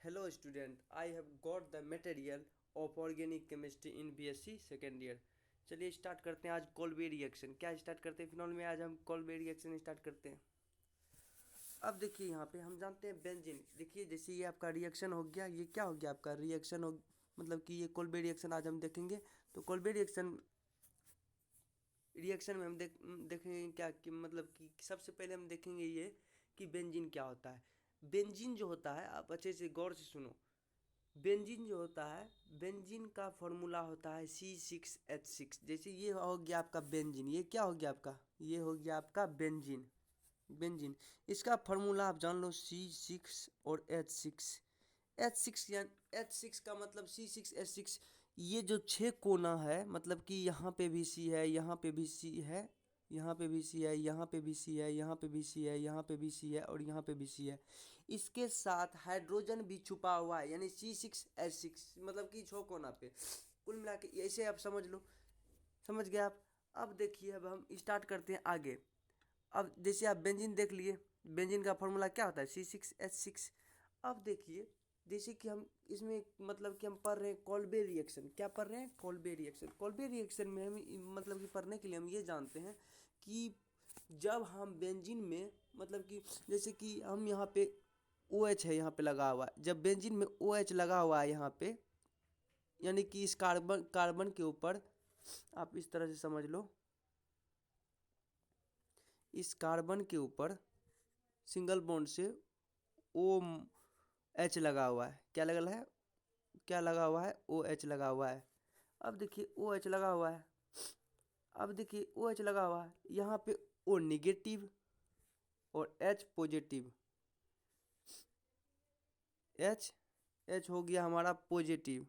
Hello student, I have got the material of organic chemistry in BSc second year. चलिए start करते हैं आज Kolbe reaction. क्या start करते हैं फिनॉल में? आज हम कोल्बे रिएक्शन स्टार्ट करते हैं। अब देखिए यहाँ पे हम जानते हैं बेंजीन। देखिए जैसे ये आपका रिएक्शन हो गया, ये क्या हो गया आपका रिएक्शन हो, मतलब कि ये कोल्बे रिएक्शन आज हम देखेंगे। तो कोल्बे रिएक्शन में हम देखेंगे क्या कि मतलब कि सबसे पहले हम देखेंगे ये कि बेंजीन क्या होता है। बेंजीन जो होता है, आप अच्छे से गौर से सुनो। बेंजीन जो होता है, बेंजीन का फॉर्मूला होता है C6H6। जैसे ये हो गया आपका बेंजीन, ये क्या हो गया आपका, ये हो गया आपका बेंजीन। बेंजीन इसका फॉर्मूला आप जान लो C6 और H6। H6 या H6 का मतलब C6H6। ये जो 6 कोना है, मतलब कि यहाँ पे भी C है, यहाँ पे भी C है, यहाँ पे भी C है, यहाँ पे भी C है, यहाँ पे भी C है, यहाँ पे भी C है और यहाँ पे भी C है। इसके साथ हाइड्रोजन भी छुपा हुआ है, यानी C6H6, मतलब कि 6 कोना पे। कुल मिला के ऐसे आप समझ लो। समझ गए आप? अब देखिए, अब हम स्टार्ट करते हैं आगे। अब जैसे आप बेंजीन देख लिए, बेंजीन का फॉर्मूला क्या होता है C6H6। अब देखिए जैसे कि हम इसमें मतलब कि हम पढ़ रहे हैं कोल्बे रिएक्शन। क्या पढ़ रहे हैं? Kolbe reaction. कोल्बे रिएक्शन में हम मतलब कि पढ़ने के लिए हम ये जानते हैं कि जब हम बेंजीन में मतलब कि जैसे कि हम यहाँ पे OH है, यहाँ पे लगा हुआ है। जब बेंजीन में OH लगा हुआ है यहाँ पे, यानी कि इस कार्बन के ऊपर, आप इस तरह से समझ लो, इस कार्बन के ऊपर सिंगल बॉन्ड से OH लगा हुआ है। क्या लगा है? क्या लगा हुआ है? OH लगा हुआ है। अब देखिए OH लगा हुआ है। अब देखिए OH लगा हुआ है, यहाँ पे O निगेटिव और H पॉजिटिव। H हो गया हमारा positive,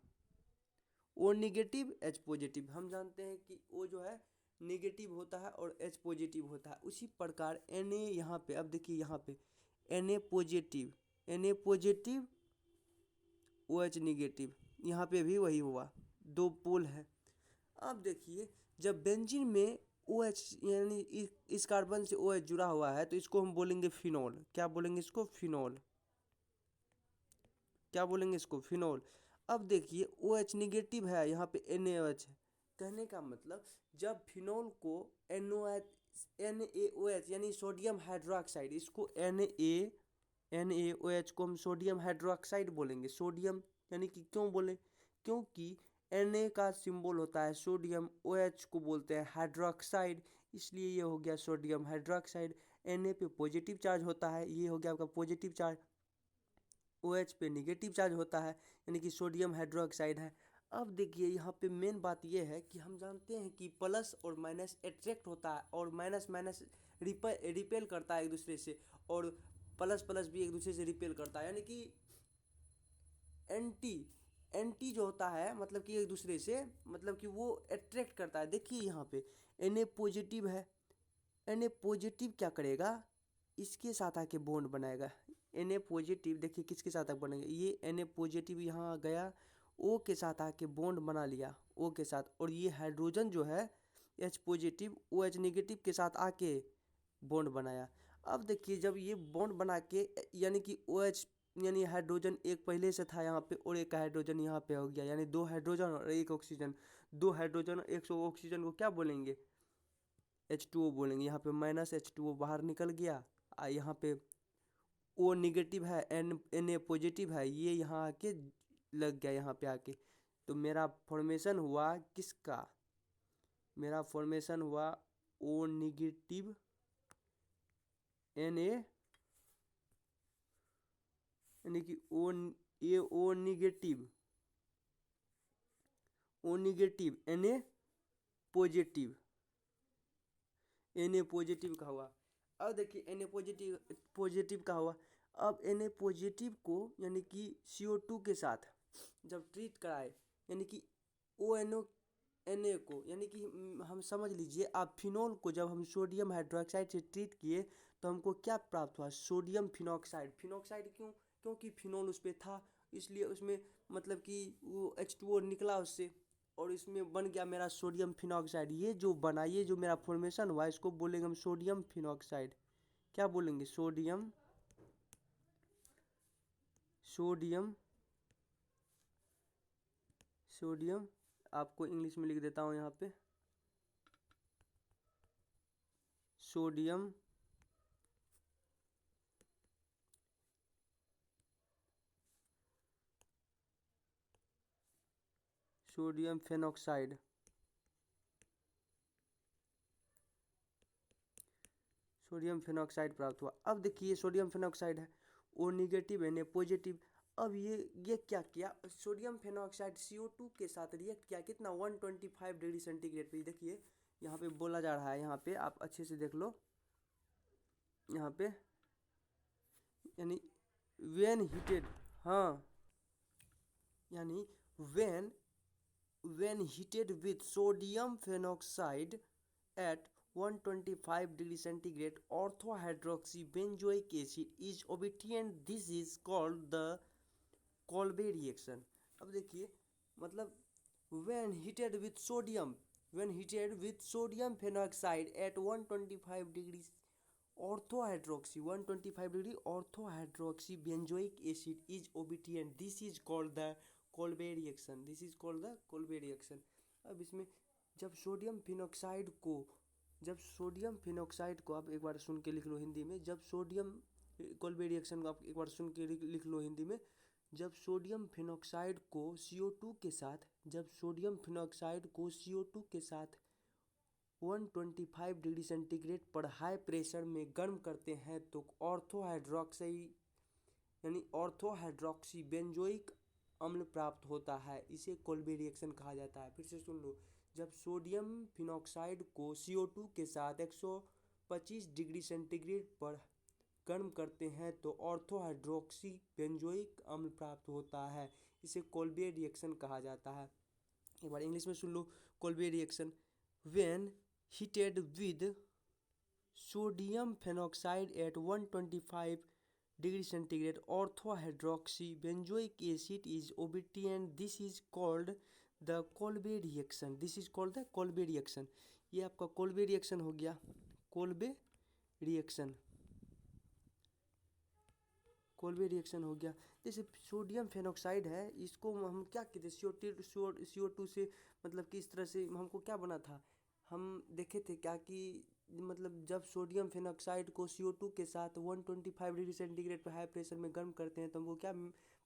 O negative H positive. हम जानते हैं कि O जो है निगेटिव होता है और H पॉजिटिव होता है। उसी प्रकार Na यहाँ पे, अब देखिए यहाँ पे Na पॉजिटिव, OH निगेटिव, यहाँ पे भी वही हुआ, दो पोल है। अब देखिए जब बेंजीन में OH यानी इस कार्बन से OH जुड़ा हुआ है, तो इसको हम बोलेंगे फिनोल। क्या बोलेंगे इसको? फिनोल। क्या बोलेंगे इसको? फिनोल। अब देखिए OH निगेटिव है, यहाँ पे NaOH है। कहने का मतलब जब फिनोल को NaOH यानी सोडियम हाइड्रोक्साइड, इसको NaOH को हम सोडियम हाइड्रोक्साइड बोलेंगे। सोडियम यानी कि क्यों बोले? क्योंकि Na का सिंबल होता है सोडियम, OH को बोलते हैं हाइड्रोक्साइड, इसलिए ये हो गया सोडियम हाइड्रोक्साइड। Na पे पॉजिटिव चार्ज होता है, ये हो गया आपका पॉजिटिव चार्ज। OH पे निगेटिव चार्ज होता है, यानी कि सोडियम हाइड्रोक्साइड है। अब देखिए यहाँ पे मेन बात ये है कि हम जानते हैं कि प्लस और माइनस अट्रैक्ट होता है और माइनस माइनस रिपेल करता है एक दूसरे से, और प्लस प्लस भी एक दूसरे से रिपेल करता है, यानी कि एंटी एंटी जो होता है मतलब कि एक दूसरे से मतलब कि वो अट्रैक्ट करता है। देखिए यहाँ पे Na पॉजिटिव है, Na पॉजिटिव क्या करेगा? इसके साथ आके बॉन्ड बनाएगा। Na पॉजिटिव देखिए किसके साथ आके बनेगा, ये Na पॉजिटिव यहाँ गया, O के साथ आके बॉन्ड बना लिया, O के साथ। और ये हाइड्रोजन जो है H पॉजिटिव OH निगेटिव के साथ आके बॉन्ड बनाया। अब देखिए जब ये बॉन्ड बना के, यानी कि OH यानी हाइड्रोजन एक पहले से था यहाँ पे और एक हाइड्रोजन यहाँ पे हो गया, यानी 2 हाइड्रोजन और 1 ऑक्सीजन। 2 हाइड्रोजन और 1 ऑक्सीजन को क्या बोलेंगे? H2O बोलेंगे। यहाँ पे -H2O बाहर निकल गया। यहाँ पे O निगेटिव है, Na पॉजिटिव है, ये यहाँ आके लग गया, यहाँ पे आके। तो मेरा फॉर्मेशन हुआ किसका? मेरा फॉर्मेशन हुआ O निगेटिव Na, यानी कि O negative Na positive, Na positive का हुआ। अब देखिए Na पॉजिटिव का हुआ। अब Na पॉजिटिव को यानी कि CO2 के साथ जब ट्रीट कराए, यानी कि ONO Na को, यानी कि हम समझ लीजिए आप फिनोल को जब हम सोडियम हाइड्रोक्साइड से ट्रीट किए तो हमको क्या प्राप्त हुआ? Sodium phenoxide. फिनॉक्साइड क्यों? क्योंकि फिनोल उस पर था, इसलिए उसमें मतलब कि वो H2O निकला उससे, और इसमें बन गया मेरा सोडियम फिनॉक्साइड। ये जो बना, ये जो मेरा फॉर्मेशन हुआ, इसको बोलेंगे हम सोडियम फिनॉक्साइड। क्या बोलेंगे? सोडियम सोडियम, आपको इंग्लिश में लिख देता हूँ यहाँ पे, sodium sodium phenoxide, sodium phenoxide प्राप्त हुआ। अब देखिए सोडियम फेनॉक्साइड है, ओ निगेटिव है, ने पॉजिटिव। अब ये क्या किया, सोडियम फेनॉक्साइड CO2 के साथ रिएक्ट किया, कितना 125 डिग्री सेंटीग्रेड पे। देखिए यहाँ पे बोला जा रहा है, यहाँ पे आप अच्छे से देख लो, यहाँ पे यानी व्हेन हीटेड, हाँ यानी when when heated with sodium phenoxide at 125 degree centigrade, orthohydroxybenzoic acid is obtained. This is called the Kolbe reaction. अब देखिए मतलब when heated with sodium phenoxide at 125 degrees orthohydroxy 125 degree orthohydroxybenzoic acid is obtained. This is called the Kolbe reaction. This is called the Kolbe reaction. अब इसमें जब sodium phenoxide को आप एक बार सुन के लिख लो हिंदी में, जब सोडियम कोल्बे रिएक्शन को आप एक बार सुन के लिख लो हिंदी में, जब सोडियम फिनॉक्साइड को CO2 के साथ, जब सोडियम फिनॉक्साइड को CO2 के साथ 125 डिग्री सेंटीग्रेड पर हाई प्रेशर में गर्म करते हैं तो ऑर्थोहाइड्रोक्सी बेंजोइक अम्ल प्राप्त होता है। इसे कोल्बे रिएक्शन कहा जाता है। फिर से सुन लो, जब सोडियम फिनॉक्साइड को CO2 के साथ 125 डिग्री सेंटीग्रेड पर गर्म करते हैं तो ऑर्थोहाइड्रोक्सी बेंजोइक अम्ल प्राप्त होता है। इसे कोल्बे रिएक्शन कहा जाता है। एक बार इंग्लिश में सुन लो, Kolbe reaction, when heated with sodium phenoxide at 125 degree centigrade, orthohydroxy benzoic acid is obtained. This is called the Kolbe reaction. This is called the Kolbe reaction. ये आपका कोल्बे रिएक्शन हो गया, कोल्बे रिएक्शन, कोल्बे रिएक्शन हो गया। जैसे sodium phenoxide है, इसको हम क्या कहते हैं, CO2 से मतलब किस तरह से हमको क्या बना था, हम देखे थे क्या कि मतलब जब सोडियम फेनॉक्साइड को CO2 के साथ 125 डिग्री सेंटीग्रेड पर हाई प्रेशर में गर्म करते हैं तो हमको क्या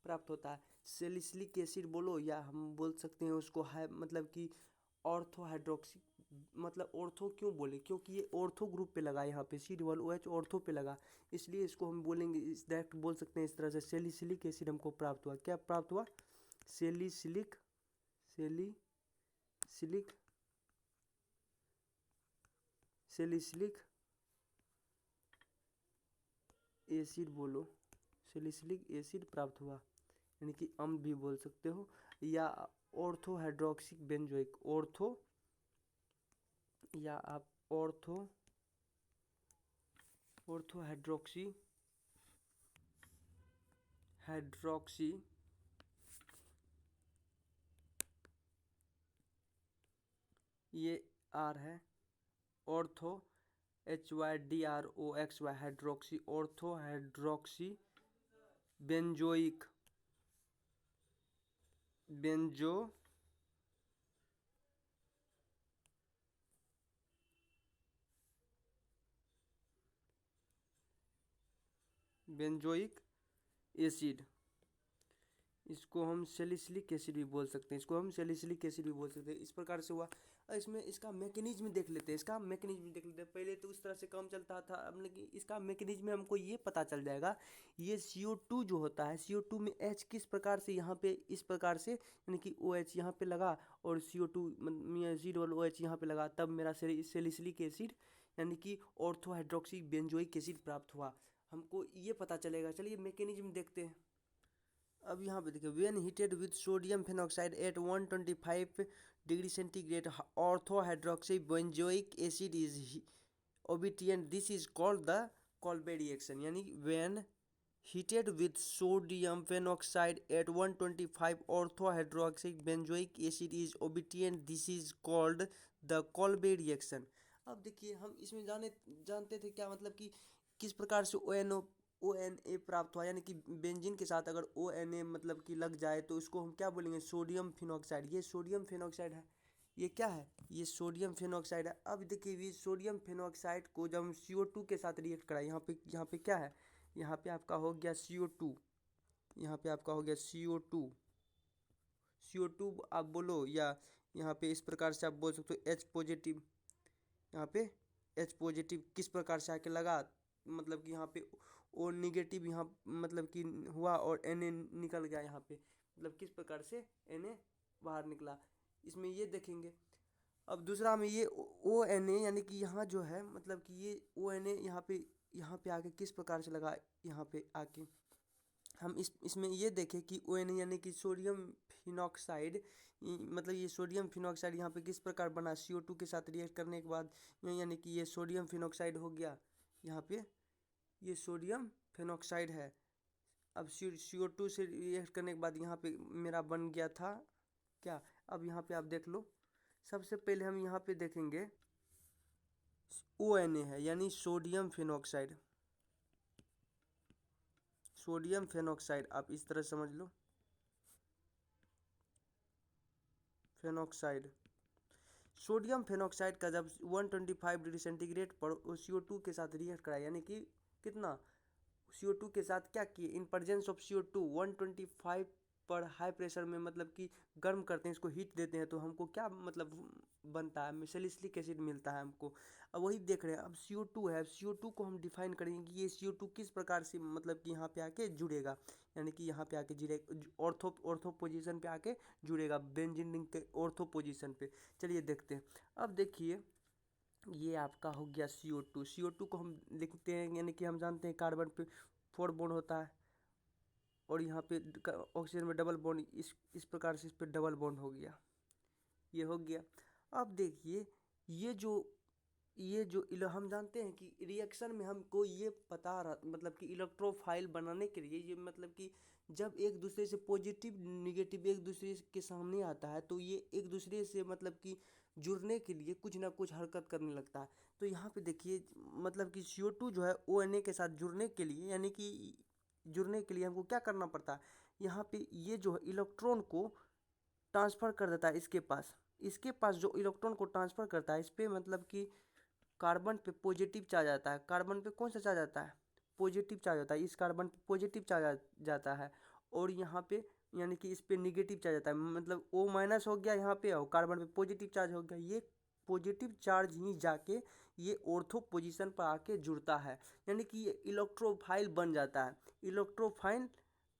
प्राप्त होता है, सैलिसिलिक एसिड बोलो, या हम बोल सकते हैं उसको हाई मतलब कि ऑर्थोहाइड्रोक्सी, मतलब ऑर्थो क्यों बोले, क्योंकि ये ऑर्थो ग्रुप पे लगा, यहाँ पे C OH ऑर्थो पे लगा, इसलिए इसको हम बोलेंगे, इस डायरेक्ट बोल सकते हैं इस तरह से, सैलिसिलिक एसिड हमको प्राप्त हुआ। क्या प्राप्त हुआ, सैलिसिलिक एसिड बोलो, सैलिसिलिक एसिड प्राप्त हुआ, यानी कि अम्ल भी बोल सकते हो, या ऑर्थोहाइड्रोक्सिक बेंजोइक, ऑर्थो या आप ऑर्थोहाइड्रोक्सी ये R है, ortho HYDROXY hydroxy, ऑर्थोहाइड्रोक्सी benzoic benzoic acid, इसको हम सैलिसिलिक एसिड भी बोल सकते हैं, इस प्रकार से हुआ। इसमें इसका मैकेनिज्म देख लेते हैं, पहले तो उस तरह से काम चलता था, अब लेकिन इसका मैकेनिज्म हमको ये पता चल जाएगा। ये CO2 जो होता है, CO2 में H किस प्रकार से यहाँ पे इस प्रकार से, यानी कि OH यहाँ पे लगा और CO2 COOH यहाँ पे लगा, तब मेरा सैलिसिलिक एसिड यानी कि ऑर्थोहाइड्रोक्सी बेंजोइक एसिड प्राप्त हुआ, हमको ये पता चलेगा। चलिए मैकेनिज्म देखते हैं। अब यहाँ पे देखिए, when heated with sodium phenoxide at 125 degree centigrade orthohydroxy benzoic acid is obtained. This is called the Kolbe reaction. यानी when heated with sodium phenoxide at 125 orthohydroxy benzoic acid is obtained. This is called the Kolbe reaction. अब देखिए हम इसमें जानते थे क्या मतलब कि किस प्रकार से ONO ONA प्राप्त हुआ, यानी कि बेंजीन के साथ अगर ONA मतलब कि लग जाए तो इसको हम क्या बोलेंगे, सोडियम फिनॉक्साइड। ये सोडियम फिनॉक्साइड है। ये क्या है, ये सोडियम फिनॉक्साइड है। अब देखिए ये सोडियम फिनॉक्साइड को जब हम CO2 के साथ रिएक्ट कराए, यहाँ पे क्या है, यहाँ पे आपका हो गया CO2, यहाँ पे आपका हो गया CO2 आप बोलो, या यहाँ पे इस प्रकार से आप बोल सकते हो H पॉजिटिव। यहाँ पे H पॉजिटिव किस प्रकार से आके लगा, मतलब कि यहाँ पे O निगेटिव यहाँ मतलब कि हुआ और Na निकल गया यहाँ पे, मतलब किस प्रकार से Na बाहर निकला, इसमें ये देखेंगे। अब दूसरा में ये ONA, यानी कि यहाँ जो है मतलब कि ये ONA यहाँ पे आके किस प्रकार से लगा, यहाँ पे आके हम इसमें ये देखें कि ONA यानी कि सोडियम फिनॉक्साइड, मतलब ये सोडियम फिनॉक्साइड यहाँ पे किस प्रकार बना, CO2 के साथ रिएक्ट करने के बाद, यानी कि ये सोडियम फिनॉक्साइड हो गया। यहाँ पे ये सोडियम फिनॉक्साइड है। अब CO2 से रिएक्ट करने के बाद यहाँ पे मेरा बन गया था क्या, अब यहाँ पे आप देख लो। सबसे पहले हम यहाँ पे देखेंगे ONA है, यानी सोडियम फिनॉक्साइड। सोडियम फिनॉक्साइड आप इस तरह समझ लो, फिनॉक्साइड। सोडियम फिनॉक्साइड का जब 125 डिग्री सेंटीग्रेड पर CO2 के साथ रिएक्ट कराया, यानी कि कितना, CO2 के साथ क्या किए, इन प्रेजेंस ऑफ CO2 125 पर हाई प्रेशर में मतलब कि गर्म करते हैं, इसको हीट देते हैं, तो हमको क्या मतलब बनता है, सैलिसिलिक एसिड मिलता है हमको। अब वही देख रहे हैं, अब CO2 है, CO2 को हम डिफाइन करेंगे कि ये CO2 किस प्रकार से मतलब कि यहाँ पे आके जुड़ेगा, यानी कि यहाँ पे आके जुड़े ऑर्थो पोजीशन पे आके जुड़ेगा, बेंजीन रिंग के ऑर्थो पोजीशन पे। चलिए देखते हैं। अब देखिए ये आपका हो गया CO2 को हम लिखते हैं, यानी कि हम जानते हैं कार्बन पे 4 बॉन्ड होता है और यहाँ पे ऑक्सीजन में डबल बॉन्ड, इस प्रकार से इस पे डबल बॉन्ड हो गया, ये हो गया। अब देखिए हम जानते हैं कि रिएक्शन में हमको ये पता मतलब कि इलेक्ट्रोफाइल बनाने के लिए ये मतलब कि जब एक दूसरे से पॉजिटिव निगेटिव एक दूसरे के सामने आता है तो ये एक दूसरे से मतलब कि जुड़ने के लिए कुछ ना कुछ हरकत करने लगता है। तो यहाँ पे देखिए मतलब कि CO2 जो है ONA के साथ जुड़ने के लिए, यानी कि जुड़ने के लिए हमको क्या करना पड़ता है, यहाँ पे ये जो है इलेक्ट्रॉन को ट्रांसफ़र कर देता है इसके पास जो इलेक्ट्रॉन को ट्रांसफ़र करता है, इस पर मतलब कि कार्बन पे पॉजिटिव चार्ज आता है। कार्बन पे कौन सा चार्ज आता है, पॉजिटिव चार्ज आता है, इस कार्बन पे पॉजिटिव चार्ज जाता है और यहाँ पे यानी कि इस पे निगेटिव चार्ज आता है, मतलब O- हो गया यहाँ पे और कार्बन पे पॉजिटिव चार्ज हो गया। ये पॉजिटिव चार्ज ही जाके ये ऑर्थो पोजीशन पर आके जुड़ता है, यानी कि ये इलेक्ट्रोफाइल बन जाता है। इलेक्ट्रोफाइल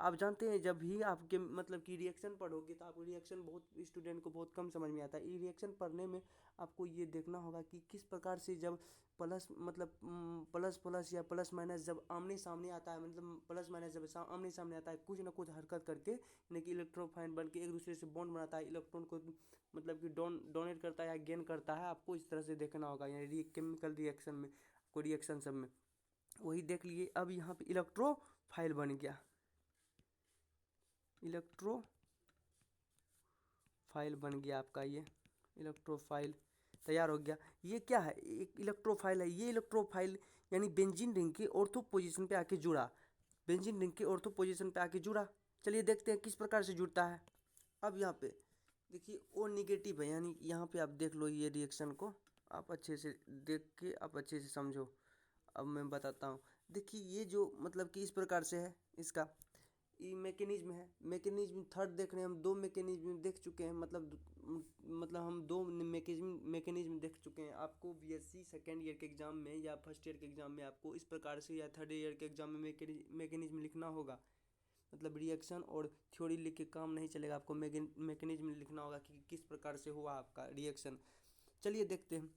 आप जानते हैं, जब भी आपके मतलब कि रिएक्शन पढ़ोगे तो आपको रिएक्शन बहुत स्टूडेंट को बहुत कम समझ में आता है। ये रिएक्शन पढ़ने में आपको ये देखना होगा कि किस प्रकार से जब प्लस मतलब प्लस प्लस या प्लस माइनस जब आमने सामने आता है, मतलब प्लस माइनस जब आमने सामने आता है, कुछ ना कुछ हरकत करके यानी कि इलेक्ट्रोफाइल बन के एक दूसरे से बॉन्ड बनाता है, इलेक्ट्रॉन को मतलब कि डोनेट करता है या गेन करता है। आपको इस तरह से देखना होगा, यानी केमिकल रिएक्शन में कोई रिएक्शन सब में वही देख लिए। अब यहाँ पे इलेक्ट्रोफाइल बन गया, इलेक्ट्रोफाइल बन गया आपका, ये इलेक्ट्रोफाइल तैयार हो गया। ये क्या है, एक इलेक्ट्रोफाइल है। ये इलेक्ट्रोफाइल यानी बेंजीन रिंग के ऑर्थो पोजीशन पे आके जुड़ा, बेंजीन रिंग के ऑर्थो पोजीशन पे आके जुड़ा। चलिए देखते हैं किस प्रकार से जुड़ता है। अब यहाँ पे देखिए O निगेटिव है, यानी यहाँ पे आप देख लो ये रिएक्शन को, आप अच्छे से देख के आप अच्छे से समझो। अब मैं बताता हूँ, देखिए ये जो मतलब कि इस प्रकार से है, इसका ये मैकेनिज्म है। मैकेनिज्म थर्ड देख रहे हैं हम, दो मैकेनिज्म देख चुके हैं, मतलब हम दो मैकेनिज्म देख चुके हैं। आपको BSc सेकेंड ईयर के एग्जाम में या फर्स्ट ईयर के एग्जाम में आपको इस प्रकार से या थर्ड ईयर के एग्जाम में मैकेनिज्म लिखना होगा। मतलब रिएक्शन और थ्योरी लिख के काम नहीं चलेगा, आपको मैकेनिज्म लिखना होगा कि किस प्रकार से हुआ आपका रिएक्शन। चलिए देखते हैं।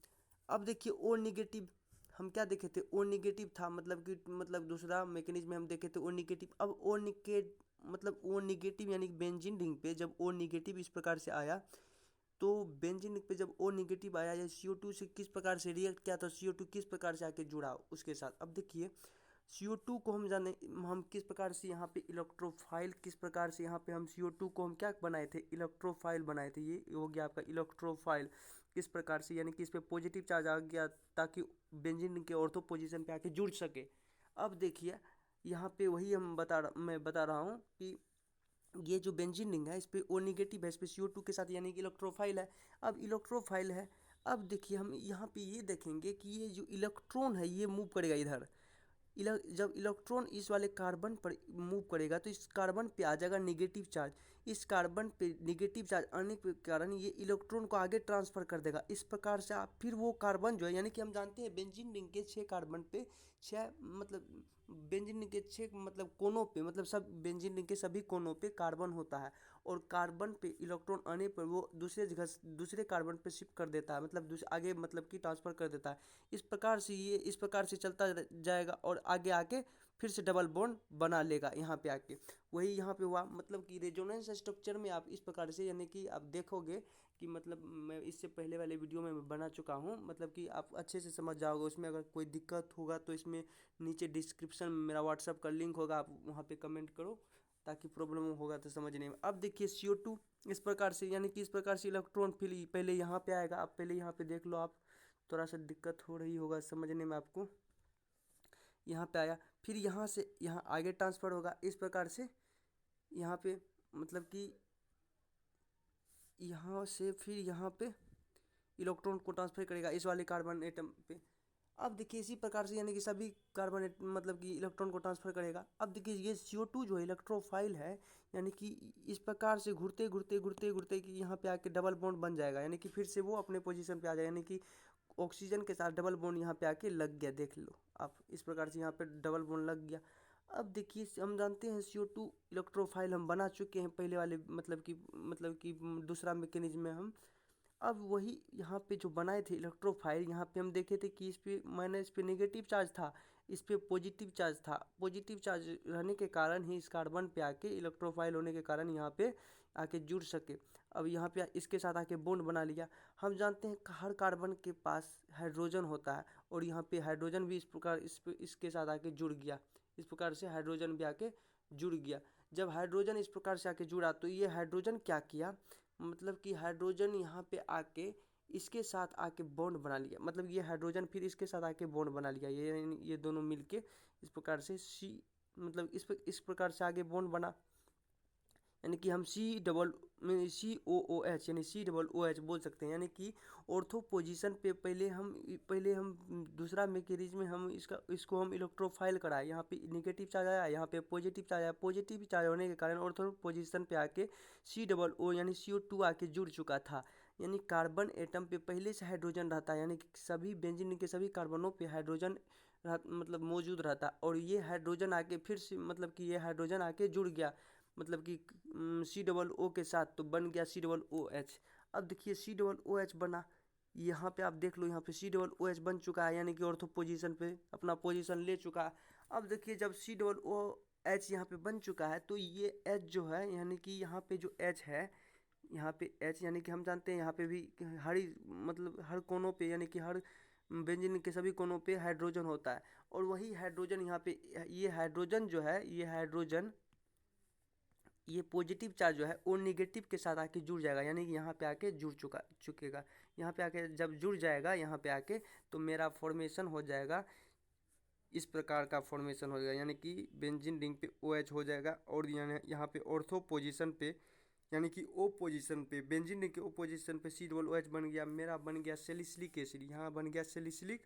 अब देखिए O निगेटिव हम क्या देखे थे, O निगेटिव था, मतलब कि मतलब दूसरा मैकेनिज्म में हम देखे थे O निगेटिव। अब O निगेटिव यानी बेंजीन रिंग पे जब O निगेटिव इस प्रकार से आया, तो बेंजीन रिंग पे जब O निगेटिव आया या CO2 से किस प्रकार से रिएक्ट किया, तो CO2 किस प्रकार से आके जुड़ा उसके साथ। अब देखिए CO2 को हम किस प्रकार से यहाँ पे इलेक्ट्रोफाइल, किस प्रकार से यहाँ पे हम CO2 को हम क्या बनाए थे, इलेक्ट्रोफाइल बनाए थे। ये हो गया आपका इलेक्ट्रोफाइल किस प्रकार से, यानी कि इस पे पॉजिटिव चार्ज आ गया ताकि बेंजीन के ऑर्थो पोजीशन पे आके जुड़ सके। अब देखिए यहाँ पे वही मैं बता रहा हूँ कि ये जो बेंजीन रिंग है इस पे ओ निगेटिव है, इस पे CO2 के साथ यानी कि इलेक्ट्रोफाइल है। अब इलेक्ट्रोफाइल है, अब देखिए हम यहाँ पे ये देखेंगे कि ये जो इलेक्ट्रॉन है ये मूव करेगा इधर। जब इलेक्ट्रॉन इस वाले कार्बन पर मूव करेगा तो इस कार्बन पे आ जाएगा निगेटिव चार्ज। इस कार्बन पे निगेटिव चार्ज आने के कारण ये इलेक्ट्रॉन को आगे ट्रांसफर कर देगा। इस प्रकार से आप फिर वो कार्बन जो है, यानी कि हम जानते हैं बेंजीन रिंग के 6 कार्बन पे 6 मतलब बेंजीन रिंग के 6 मतलब कोनों पे, मतलब सब बेंजीन रिंग के सभी कोनों पे कार्बन होता है। और कार्बन पे इलेक्ट्रॉन आने पर वो दूसरे कार्बन पे शिफ्ट कर देता है, मतलब आगे मतलब कि ट्रांसफर कर देता है। इस प्रकार से चलता जाएगा और आगे आके फिर से डबल बॉन्ड बना लेगा यहाँ पे आके। वही यहाँ पे हुआ, मतलब कि रेजोनेंस स्ट्रक्चर में आप इस प्रकार से, यानी कि आप देखोगे कि मतलब मैं इससे पहले वाले वीडियो में बना चुका हूँ, मतलब कि आप अच्छे से समझ जाओगे। उसमें अगर कोई दिक्कत होगा तो इसमें नीचे डिस्क्रिप्शन में मेरा व्हाट्सअप का लिंक होगा, आप वहाँ पे कमेंट करो ताकि प्रॉब्लम होगा तो समझने में। अब देखिए CO2 इस प्रकार से, यानी कि इस प्रकार से इलेक्ट्रॉन फिर पहले यहाँ पे आएगा। आप पहले यहाँ पे देख लो, आप थोड़ा सा दिक्कत हो रही होगा समझने में आपको। यहाँ पे आया, फिर यहाँ से यहाँ आगे ट्रांसफ़र होगा इस प्रकार से। यहाँ पे मतलब कि यहाँ से फिर यहाँ पे इलेक्ट्रॉन को ट्रांसफर करेगा इस वाले कार्बन एटम पे। अब देखिए इसी प्रकार से, यानी कि सभी मतलब कि इलेक्ट्रॉन को ट्रांसफर करेगा। अब देखिए ये CO2 जो है इलेक्ट्रोफाइल है, यानी कि इस प्रकार से घूरते घूरते घूरते घूरते कि यहाँ पे आके डबल बॉन्ड बन जाएगा, यानी कि फिर से वो अपने पोजीशन पे आ जाएगा, यानी कि ऑक्सीजन के साथ डबल बॉन्ड यहाँ पे आके लग गया। देख लो आप, इस प्रकार से यहाँ पे डबल बॉन्ड लग गया। अब देखिए हम जानते हैं CO2 इलेक्ट्रोफाइल हम बना चुके हैं पहले वाले मतलब कि दूसरा मैकेनिज्म में हम। अब वही यहाँ पे जो बनाए थे इलेक्ट्रोफाइल, यहाँ पे हम देखे थे कि इस पे नेगेटिव चार्ज था, इस पे पॉजिटिव चार्ज था। पॉजिटिव चार्ज रहने के कारण ही इस कार्बन पे आके इलेक्ट्रोफाइल होने के कारण यहाँ पे आके जुड़ सके। अब यहाँ पे इसके साथ आके बॉन्ड बना लिया। हम जानते हैं हर कार्बन के पास हाइड्रोजन होता है, और यहाँ पे हाइड्रोजन भी इस प्रकार इसके साथ आके जुड़ गया। इस प्रकार से हाइड्रोजन भी आके जुड़ गया। जब हाइड्रोजन इस प्रकार से आके जुड़ा तो ये हाइड्रोजन क्या किया, मतलब कि हाइड्रोजन यहाँ पे आके इसके साथ आके बॉन्ड बना लिया। मतलब ये हाइड्रोजन फिर इसके साथ आके बॉन्ड बना लिया, ये दोनों मिलके इस प्रकार से मतलब इस प्रकार से आगे बॉन्ड बना। यानी कि हम COOH यानी COOH बोल सकते हैं। यानी कि ऑर्थो पोजीशन पे पहले हम दूसरा मैकेनिज्म में हम इसको हम इलेक्ट्रोफाइल कराए। यहाँ पे नेगेटिव चार्ज आया, यहाँ पे पॉजिटिव चार्ज आया। पॉजिटिव चार्ज होने के कारण ऑर्थो पोजीशन पे आके CO यानी CO2 आके जुड़ चुका था। यानी कार्बन एटम पे पहले से हाइड्रोजन रहता है, यानी कि सभी बेंजीन के सभी कार्बनों पे हाइड्रोजन मतलब मौजूद रहता। और ये हाइड्रोजन आके फिर से मतलब कि ये हाइड्रोजन आके जुड़ गया, मतलब कि COO के साथ, तो बन गया COOH। अब देखिए COOH बना, यहाँ पे आप देख लो, यहाँ पे COOH बन चुका है, यानी कि ऑर्थो पोजीशन पे अपना पोजीशन ले चुका है। अब देखिए जब COOH यहाँ पे बन चुका है तो ये H जो है, यानी कि यहाँ पे जो H है, यहाँ पे H यानी कि हम जानते हैं यहाँ पे भी मतलब हर कोनों पे, यानी कि हर बेंजीन के सभी कोनों पे हाइड्रोजन होता है। और वही हाइड्रोजन यहाँ पे, ये हाइड्रोजन जो है, ये पॉजिटिव चार्ज जो है वो नेगेटिव के साथ आके जुड़ जाएगा, यानी कि यहाँ पे आके चुकेगा। यहाँ पे आके जब जुड़ जाएगा यहाँ पे आके, तो मेरा फॉर्मेशन हो जाएगा इस प्रकार का फॉर्मेशन हो जाएगा, यानी कि बेंजीन रिंग पे OH हो जाएगा। और यहाँ पे ऑर्थो पोजीशन पे, यानी कि O पोजीशन पे, बेंजीन रिंग के O पोजीशन पे COOH बन गया। मेरा बन गया सैलिसिलिक एसिड, यहाँ बन गया सैलिसिलिक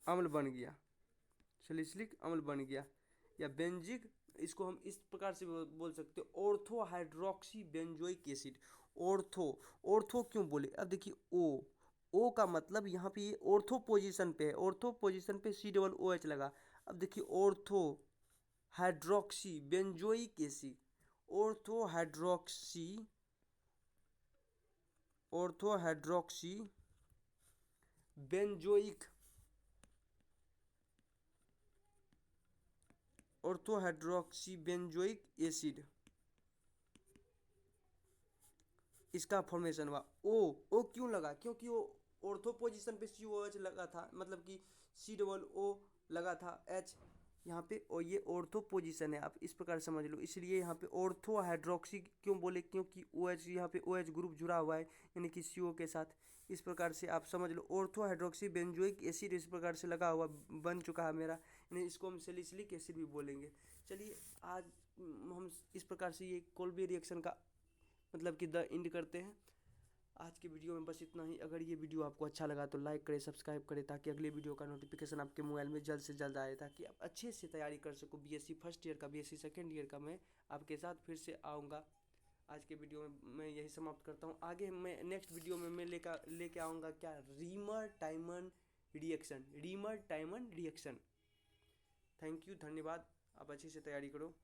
अम्ल बन गया, सैलिसिलिक अम्ल बन गया, या बेंजिक, इसको हम इस प्रकार से बोल सकते हो ortho hydroxy benzoic acid. Ortho क्यों बोले, अब देखिए O का मतलब यहाँ पे ये ऑर्थो पोजीशन पे है, ऑर्थो पोजीशन पे COOH लगा। अब देखिए ortho hydroxy benzoic acid, ortho hydroxy benzoic ortho hydroxy benzoic acid, इसका फॉर्मेशन हुआ। ओ क्यों लगा, क्योंकि वो ऑर्थो पोजीशन पे COOH लगा था, मतलब कि COO लगा था H, यहाँ पे और ये ऑर्थो पोजीशन है, आप इस प्रकार समझ लो। इसलिए यहाँ पे ऑर्थो हाइड्रोक्सी क्यों बोले, क्योंकि OH यहाँ पे OH ग्रुप जुड़ा हुआ है यानी कि CO के साथ। इस प्रकार से आप समझ लो ऑर्थो हाइड्रोक्सी बेंजोइक एसिड इस प्रकार से लगा हुआ बन चुका है मेरा, यानी इसको हम सैलिसिलिक एसिड भी बोलेंगे। चलिए आज हम इस प्रकार से ये कोल्बे रिएक्शन का मतलब कि द एंड करते हैं। आज की वीडियो में बस इतना ही। अगर ये वीडियो आपको अच्छा लगा तो लाइक करें, सब्सक्राइब करें, ताकि अगले वीडियो का नोटिफिकेशन आपके मोबाइल में जल्द से जल्द आए, ताकि आप अच्छे से तैयारी कर सको। BSc फर्स्ट ईयर का, BSc सेकेंड ईयर का मैं आपके साथ फिर से आऊँगा। आज के वीडियो में मैं यही समाप्त करता हूँ। आगे मैं नेक्स्ट वीडियो में मैं लेके आऊँगा क्या, रीमर टाइमन रिएक्शन। थैंक यू, धन्यवाद। आप अच्छे से तैयारी करो।